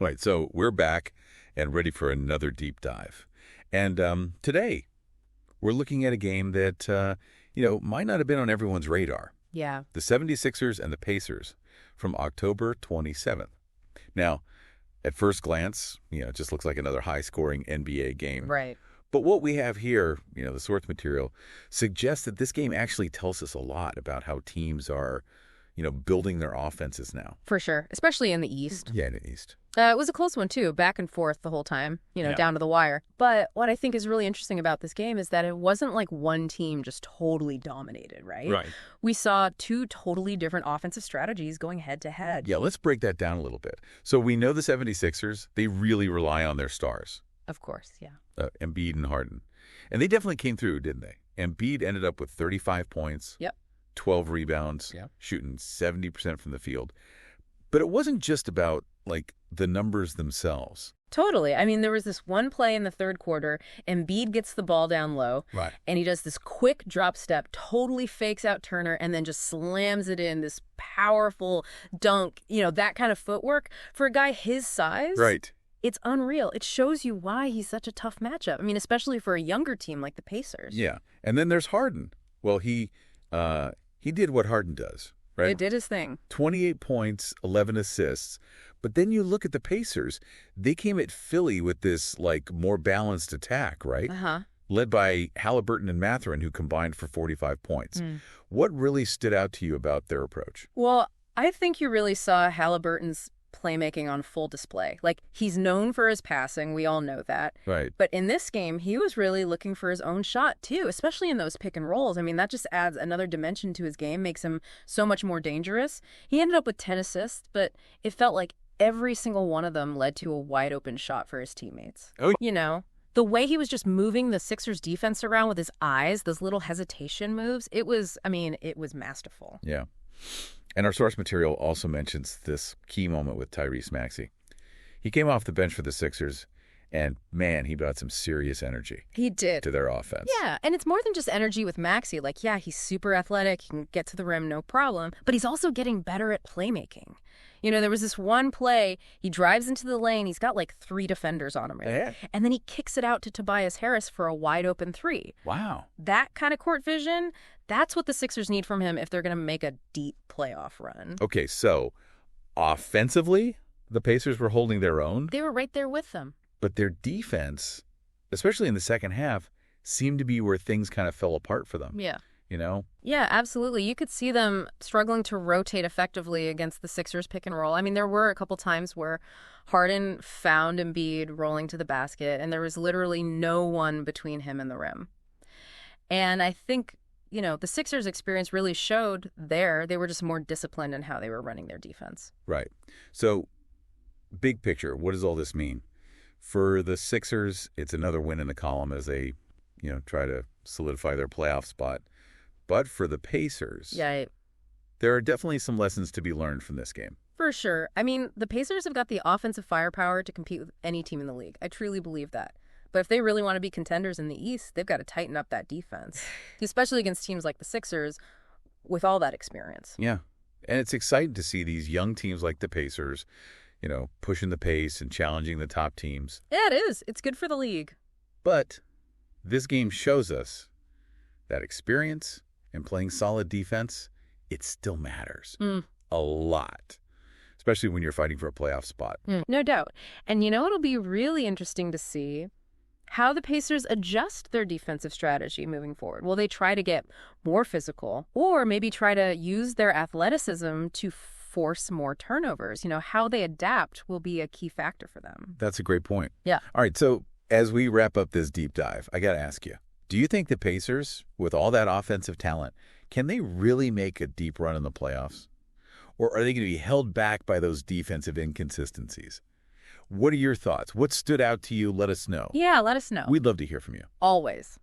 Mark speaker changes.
Speaker 1: Right, so we're back and ready for another deep dive. And today, we're looking at a game that, might not have been on everyone's radar.
Speaker 2: Yeah.
Speaker 1: The 76ers and the Pacers from October 27th. Now, at first glance, it just looks like another high-scoring NBA game.
Speaker 2: Right.
Speaker 1: But what we have here, the source material, suggests that this game actually tells us a lot about how teams are, building their offenses now.
Speaker 2: For sure, especially in the East.
Speaker 1: Yeah, in the East.
Speaker 2: It was a close one, too, back and forth the whole time, down to the wire. But what I think is really interesting about this game is that it wasn't like one team just totally dominated, right?
Speaker 1: Right.
Speaker 2: We saw two totally different offensive strategies going head-to-head.
Speaker 1: Yeah, let's break that down a little bit. So we know the 76ers, they really rely on their stars.
Speaker 2: Of course, yeah.
Speaker 1: Embiid and Harden. And they definitely came through, didn't they? Embiid ended up with 35 points,
Speaker 2: Yep.
Speaker 1: 12 rebounds, shooting 70% from the field. But it wasn't just about, the numbers themselves.
Speaker 2: Totally. I mean, there was this one play in the third quarter. Embiid gets the ball down low.
Speaker 1: Right.
Speaker 2: And he does this quick drop step, totally fakes out Turner, and then just slams it in, this powerful dunk, that kind of footwork. For a guy his size,
Speaker 1: Right.
Speaker 2: It's unreal. It shows you why he's such a tough matchup. I mean, especially for a younger team like the Pacers.
Speaker 1: Yeah. And then there's Harden. Well, he did what Harden does, right?
Speaker 2: It did his thing.
Speaker 1: 28 points, 11 assists. But then you look at the Pacers, they came at Philly with this, more balanced attack, right?
Speaker 2: Uh-huh.
Speaker 1: Led by Halliburton and Mathurin, who combined for 45 points. What really stood out to you about their approach?
Speaker 2: Well, I think you really saw Halliburton's playmaking on full display. He's known for his passing. We all know that.
Speaker 1: Right.
Speaker 2: But in this game, he was really looking for his own shot, too, especially in those pick and rolls. I mean, that just adds another dimension to his game, makes him so much more dangerous. He ended up with 10 assists, but it felt like every single one of them led to a wide open shot for his teammates.
Speaker 1: Oh,
Speaker 2: the way he was just moving the Sixers defense around with his eyes, those little hesitation moves, it was masterful.
Speaker 1: Yeah. And our source material also mentions this key moment with Tyrese Maxey. He came off the bench for the Sixers, and, man, he brought some serious energy.
Speaker 2: He did.
Speaker 1: To their offense.
Speaker 2: Yeah, and it's more than just energy with Maxey. He's super athletic, he can get to the rim, no problem, but he's also getting better at playmaking. There was this one play, he drives into the lane, he's got 3 defenders on him, right?
Speaker 1: Yeah.
Speaker 2: And then he kicks it out to Tobias Harris for a wide open 3.
Speaker 1: Wow.
Speaker 2: That kind of court vision, that's what the Sixers need from him if they're going to make a deep playoff run.
Speaker 1: Okay, so offensively, the Pacers were holding their own.
Speaker 2: They were right there with them.
Speaker 1: But their defense, especially in the second half, seemed to be where things kind of fell apart for them.
Speaker 2: Yeah.
Speaker 1: Yeah,
Speaker 2: absolutely. You could see them struggling to rotate effectively against the Sixers pick and roll. I mean, there were a couple times where Harden found Embiid rolling to the basket, and there was literally no one between him and the rim. And I think, the Sixers' experience really showed they were just more disciplined in how they were running their defense.
Speaker 1: Right. So, big picture, what does all this mean? For the Sixers, it's another win in the column as they, try to solidify their playoff spot. But for the Pacers, there are definitely some lessons to be learned from this game.
Speaker 2: For sure. I mean, the Pacers have got the offensive firepower to compete with any team in the league. I truly believe that. But if they really want to be contenders in the East, they've got to tighten up that defense, especially against teams like the Sixers with all that experience.
Speaker 1: Yeah. And it's exciting to see these young teams like the Pacers, pushing the pace and challenging the top teams.
Speaker 2: Yeah, it is. It's good for the league.
Speaker 1: But this game shows us that experience and playing solid defense, it still matters a lot, especially when you're fighting for a playoff spot.
Speaker 2: No doubt. And it'll be really interesting to see how the Pacers adjust their defensive strategy moving forward. Will they try to get more physical or maybe try to use their athleticism to force more turnovers? How they adapt will be a key factor for them.
Speaker 1: That's a great point.
Speaker 2: Yeah.
Speaker 1: All right, so as we wrap up this deep dive, I got to ask you, do you think the Pacers, with all that offensive talent, can they really make a deep run in the playoffs? Or are they going to be held back by those defensive inconsistencies? What are your thoughts? What stood out to you? Let us know.
Speaker 2: Yeah, let us know.
Speaker 1: We'd love to hear from you.
Speaker 2: Always.